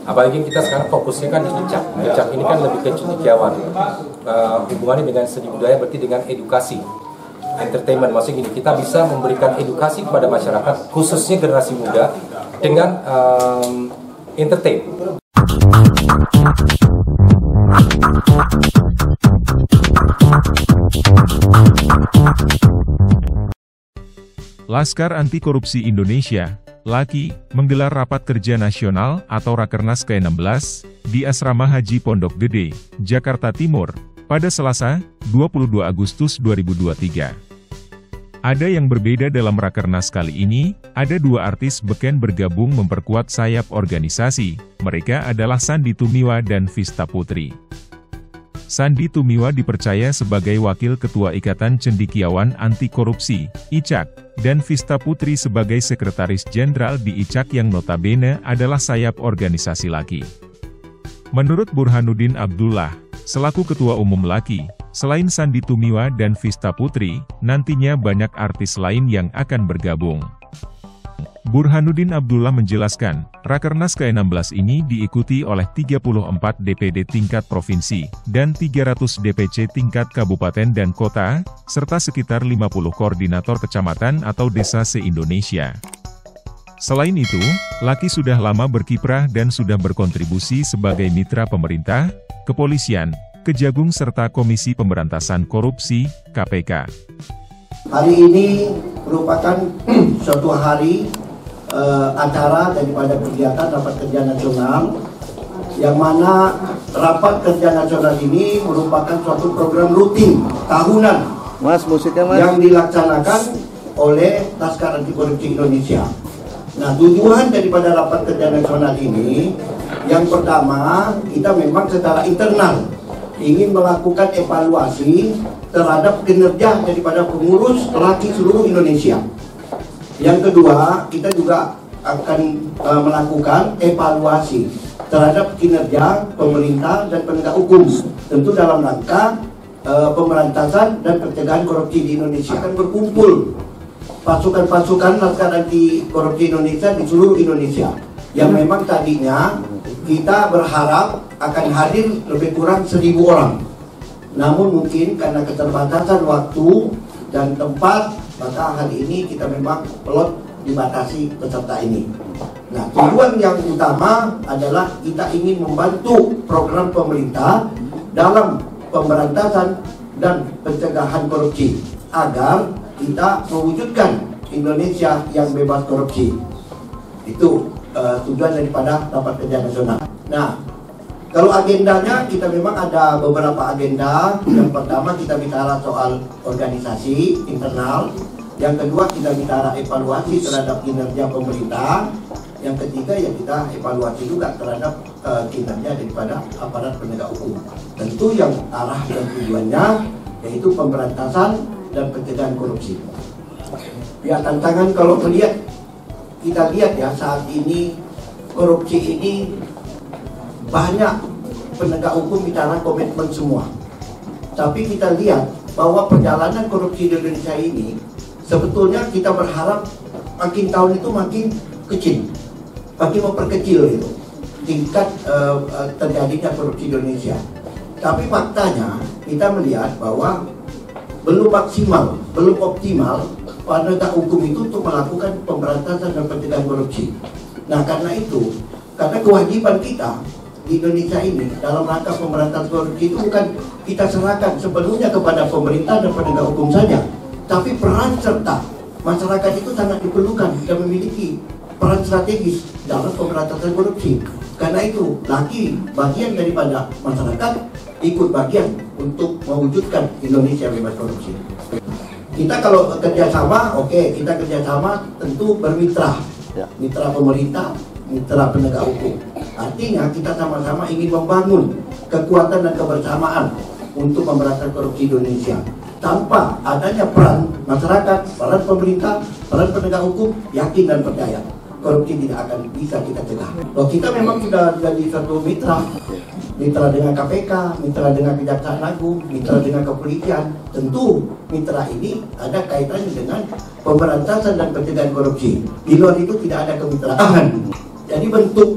Apalagi kita sekarang fokusnya kan di ICAK. ICAK ini kan lebih ke cendekiawan. Hubungannya dengan seni budaya berarti dengan edukasi, entertainment. Maksudnya gini, kita bisa memberikan edukasi kepada masyarakat, khususnya generasi muda, dengan entertain. Laskar Anti Korupsi Indonesia, LAKI, menggelar Rapat Kerja Nasional atau Rakernas ke-16 di Asrama Haji Pondok Gede, Jakarta Timur, pada Selasa, 22 Agustus 2023. Ada yang berbeda dalam Rakernas kali ini, ada dua artis beken bergabung memperkuat sayap organisasi, mereka adalah Sandy Tumiwa dan Vista Putri. Sandy Tumiwa dipercaya sebagai Wakil Ketua Ikatan Cendekiawan Anti Korupsi, ICAK, dan Vista Putri sebagai Sekretaris Jenderal di ICAK yang notabene adalah sayap organisasi LAKI. Menurut Burhanuddin Abdullah, selaku Ketua Umum LAKI, selain Sandy Tumiwa dan Vista Putri, nantinya banyak artis lain yang akan bergabung. Burhanuddin Abdullah menjelaskan, Rakernas ke-16 ini diikuti oleh 34 DPD tingkat provinsi, dan 300 DPC tingkat kabupaten dan kota, serta sekitar 50 koordinator kecamatan atau desa se-Indonesia. Selain itu, LAKI sudah lama berkiprah dan sudah berkontribusi sebagai mitra pemerintah, kepolisian, Kejagung serta Komisi Pemberantasan Korupsi, KPK. Hari ini merupakan suatu hari acara daripada kegiatan Rapat Kerja Nasional, yang mana Rapat Kerja Nasional ini merupakan suatu program rutin tahunan yang dilaksanakan oleh Laskar Anti Korupsi Indonesia. Nah, tujuan daripada Rapat Kerja Nasional ini, yang pertama, kita memang secara internal ingin melakukan evaluasi terhadap kinerja daripada pengurus LAKI seluruh Indonesia. Yang kedua, kita juga akan melakukan evaluasi terhadap kinerja pemerintah dan penegak hukum, tentu dalam rangka pemberantasan dan pencegahan korupsi di Indonesia. Akan berkumpul pasukan-pasukan Laskar Anti Korupsi Indonesia di seluruh Indonesia, yang memang tadinya kita berharap akan hadir lebih kurang 1.000 orang. Namun mungkin karena keterbatasan waktu dan tempat, maka hari ini kita memang belum dibatasi peserta ini. Nah, tujuan yang utama adalah kita ingin membantu program pemerintah dalam pemberantasan dan pencegahan korupsi, agar kita mewujudkan Indonesia yang bebas korupsi. Itu tujuan daripada Rapat Kerja Nasional. Nah, kalau agendanya, kita memang ada beberapa agenda. Yang pertama, kita bicara soal organisasi internal. Yang kedua, kita bicara evaluasi terhadap kinerja pemerintah. Yang ketiga, ya kita evaluasi juga terhadap kinerja daripada aparat penegak hukum. Tentu yang arah dan tujuannya yaitu pemberantasan dan pencegahan korupsi. Ya, tantangan kalau kita lihat ya, saat ini korupsi ini banyak penegak hukum bicara komitmen semua. Tapi kita lihat bahwa perjalanan korupsi di Indonesia ini, sebetulnya kita berharap makin tahun itu makin kecil, makin memperkecil itu tingkat terjadinya korupsi di Indonesia. Tapi faktanya kita melihat bahwa belum maksimal, belum optimal penegak hukum itu untuk melakukan pemberantasan dan pencegahan korupsi. Nah, karena itu, karena kewajiban kita di Indonesia ini dalam rangka pemberantasan korupsi itu bukan kita serahkan sepenuhnya kepada pemerintah dan penegak hukum saja, tapi peran serta masyarakat itu sangat diperlukan dan memiliki peran strategis dalam pemberantasan korupsi. Karena itu, LAKI bagian daripada masyarakat ikut bagian untuk mewujudkan Indonesia bebas korupsi. Kita kalau kerjasama, kita kerjasama tentu bermitra, mitra pemerintah, mitra penegak hukum. Artinya kita sama-sama ingin membangun kekuatan dan kebersamaan untuk pemberantasan korupsi Indonesia. Tanpa adanya peran masyarakat, peran pemerintah, peran penegak hukum, yakin dan percaya korupsi tidak akan bisa kita cegah. Loh, kita memang sudah jadi satu mitra dengan KPK, mitra dengan Kejaksaan Agung, mitra dengan kepolisian. Tentu mitra ini ada kaitannya dengan pemberantasan dan pencegahan korupsi. Di luar itu tidak ada kemitraan. Jadi bentuk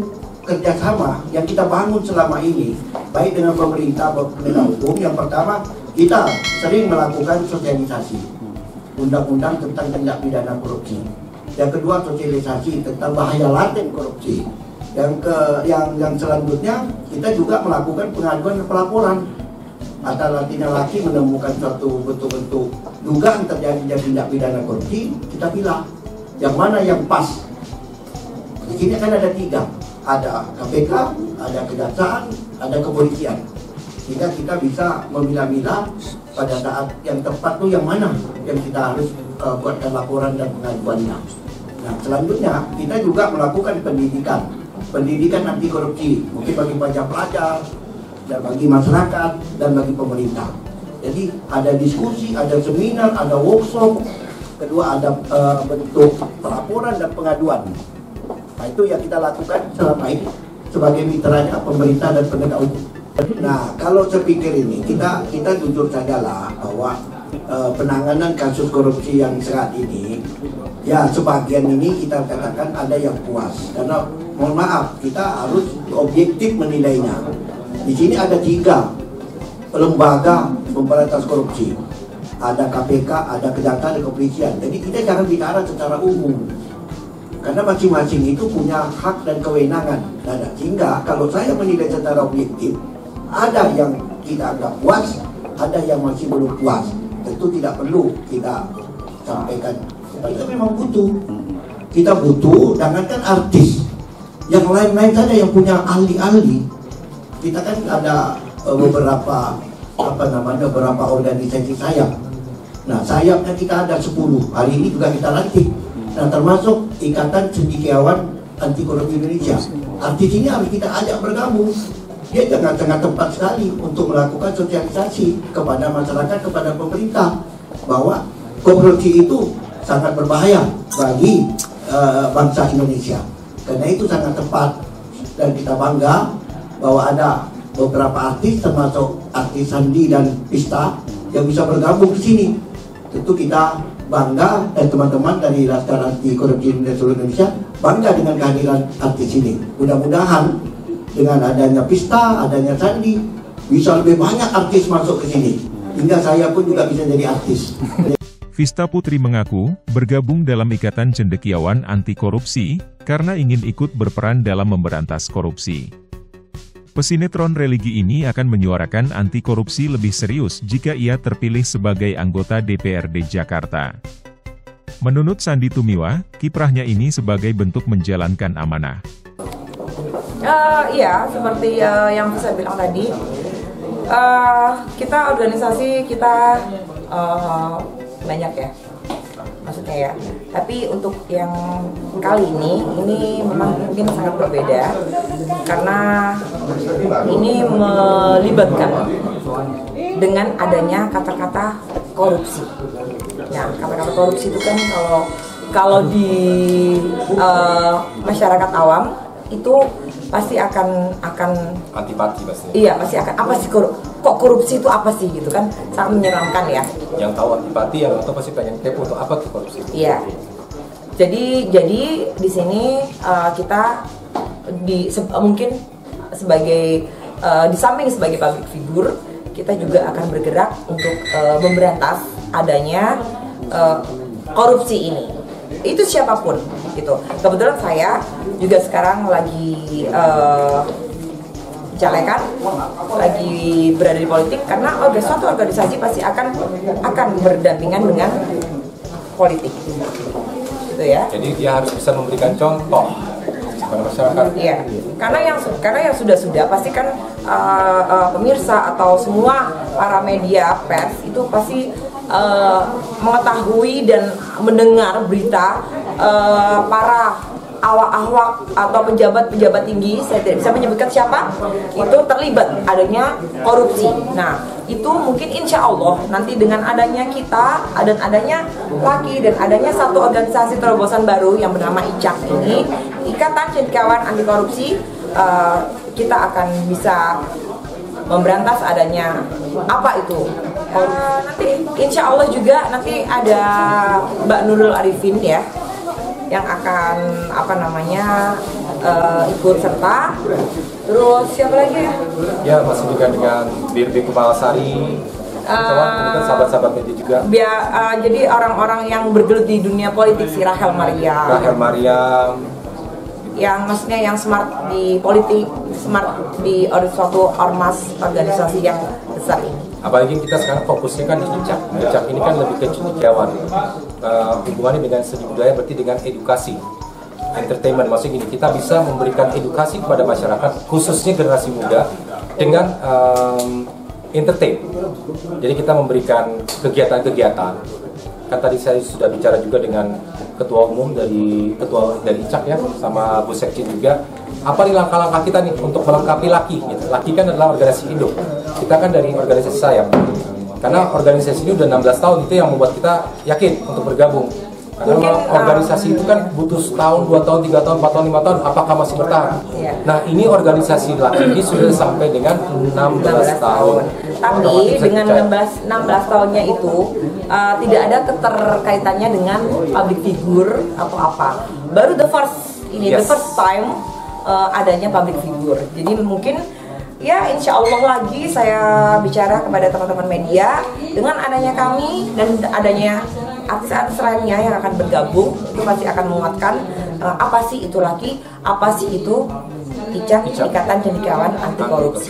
kerjasama yang kita bangun selama ini, baik dengan pemerintah maupun penegak hukum. Yang pertama, kita sering melakukan sosialisasi undang-undang tentang tindak pidana korupsi. Yang kedua, sosialisasi tentang bahaya laten korupsi. Yang selanjutnya, kita juga melakukan pengaduan dan pelaporan. Ada laki menemukan suatu bentuk-bentuk dugaan terjadinya tindak pidana korupsi, kita pilih yang mana yang pas. Di sini kan ada 3, ada KPK, ada kejaksaan, ada kepolisian. Sehingga kita bisa memilah-milah pada saat yang tepat tuh yang mana yang kita harus buatkan laporan dan pengaduannya. Nah, selanjutnya kita juga melakukan pendidikan anti korupsi, mungkin bagi pajak pelajar, dan bagi masyarakat, dan bagi pemerintah. Jadi ada diskusi, ada seminar, ada workshop. Kedua, ada bentuk pelaporan dan pengaduan. Nah, itu yang kita lakukan selama ini sebagai mitranya pemerintah dan penegak hukum. Nah, kalau saya pikir ini, kita jujur sajalah bahwa penanganan kasus korupsi yang saat ini, ya sebagian ini kita katakan ada yang puas. Karena mohon maaf, kita harus objektif menilainya. Di sini ada 3 lembaga pemberantas korupsi. Ada KPK, ada kejaksaan, ada kepolisian. Jadi kita jangan bicara secara umum. Karena masing-masing itu punya hak dan kewenangan. Nah, sehingga kalau saya menilai secara objektif, ada yang kita anggap puas, ada yang masih belum puas. Tentu tidak perlu kita sampaikan. Kita memang butuh. Kita butuh, jangankan artis. Yang lain-lain saja yang punya ahli-ahli. Kita kan ada beberapa organisasi sayap. Nah, sayapnya kita ada 10. Hari ini juga kita lantik. Nah, termasuk Ikatan Cendekiawan Anti Korupsi Indonesia. Artis ini harus kita ajak bergabung. Dia sangat tepat sekali untuk melakukan sosialisasi kepada masyarakat, kepada pemerintah, bahwa korupsi itu sangat berbahaya bagi bangsa Indonesia. Karena itu sangat tepat, dan kita bangga bahwa ada beberapa artis, termasuk artis Sandi dan Pista, yang bisa bergabung di sini. Tentu kita bangga, dan teman-teman dari Laskar Anti Korupsi seluruh Indonesia bangga dengan kehadiran artis ini. Mudah-mudahan dengan adanya Pista, adanya Sandi, bisa lebih banyak artis masuk ke sini, hingga saya pun juga bisa jadi artis. Vista Putri mengaku bergabung dalam Ikatan Cendekiawan Anti Korupsi karena ingin ikut berperan dalam memberantas korupsi. Pesinetron religi ini akan menyuarakan anti korupsi lebih serius jika ia terpilih sebagai anggota DPRD Jakarta. Menurut Sandy Tumiwa, kiprahnya ini sebagai bentuk menjalankan amanah. Iya, seperti yang saya bilang tadi, kita organisasi kita banyak ya, maksudnya ya. Tapi untuk yang kali ini memang mungkin sangat berbeda karena ini melibatkan dengan adanya kata-kata korupsi. Nah, kata-kata korupsi itu kan kalau di masyarakat awam itu pasti akan antipati pasti. Iya, pasti akan apa sih kok korupsi itu apa sih gitu kan, sangat menyeramkan ya. Yang tahu antipati, yang tahu pasti pengen kepo untuk apa tuh korupsi. Iya. Jadi di sini kita mungkin sebagai di samping sebagai public figure, kita juga akan bergerak untuk memberantas adanya korupsi ini. Itu siapapun gitu. Kebetulan saya juga sekarang lagi calekan, lagi berada di politik karena suatu organisasi pasti akan berdampingan dengan politik. Gitu ya. Jadi dia harus bisa memberikan contoh kepada masyarakat. Iya. Karena yang sudah pasti kan pemirsa atau semua para media pers itu pasti mengetahui dan mendengar berita para awak-awak atau pejabat-pejabat tinggi, saya tidak bisa menyebutkan siapa, itu terlibat adanya korupsi. Nah, itu mungkin insya Allah nanti dengan adanya kita dan adanya LAKI dan adanya satu organisasi terobosan baru yang bernama ICAK ini, Ikatan Cendekiawan Anti Korupsi, kita akan bisa memberantas adanya apa itu korupsi. Nanti insya Allah juga nanti ada Mbak Nurul Arifin ya, yang akan ikut serta. Terus siapa lagi ya? Ya, masih juga dengan Birbi Kumalasari, kan sahabat-sahabat media juga. Jadi orang-orang yang bergelut di dunia politik, si Rahel Mariam, yang maksudnya yang smart di politik, smart di suatu ormas organisasi yang besar ini. Apalagi kita sekarang fokusnya kan di ICAK. ICAK ini kan lebih ke cendekiawan. Hubungannya dengan seni budaya berarti dengan edukasi, entertainment. Maksudnya gini, kita bisa memberikan edukasi kepada masyarakat, khususnya generasi muda, dengan entertain. Jadi kita memberikan kegiatan-kegiatan. Kan tadi saya sudah bicara juga dengan ketua umum dari ICAK ya, sama Bu Sekjen juga. Apa nih langkah-langkah kita nih untuk melengkapi LAKI? Gitu. LAKI kan adalah organisasi induk. Kita kan dari organisasi sayap. Karena organisasi ini udah 16 tahun, itu yang membuat kita yakin untuk bergabung. Karena organisasi itu kan butuh setahun, 2 tahun, 3 tahun, 4 tahun, 5 tahun, apakah masih bertahan? Iya. Nah, ini organisasi LAKI ini sudah sampai dengan 16 tahun. Tapi dengan 16 tahunnya itu tidak ada keterkaitannya dengan public figure atau apa. Baru the first time adanya public figure. Jadi mungkin ya insya Allah lagi saya bicara kepada teman-teman media, dengan adanya kami dan adanya artis-artis lainnya yang akan bergabung, itu pasti akan menguatkan apa sih itu LAKI, apa sih itu ICAK, Ikatan Cendekiawan Anti Korupsi.